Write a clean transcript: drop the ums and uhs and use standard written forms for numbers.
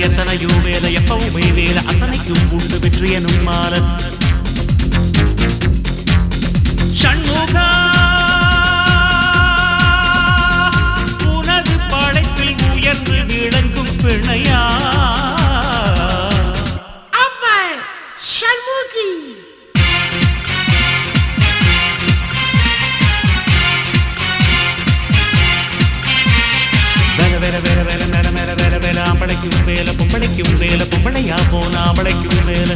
எத்தனையோ வேலை எப்பவுமே வேலை அத்தனைக்கும் உண்டு வெற்றி எனும் மாலை சண்முகா உனது படைப்பில் உயர்ந்து விளங்கும் பிணையா அம்மா சண்முகி ஆம்பளைக்கும் வேலை பொம்பளைக்கும் வேலை பொம்பளையா போன ஆம்பளைக்கும் வேலை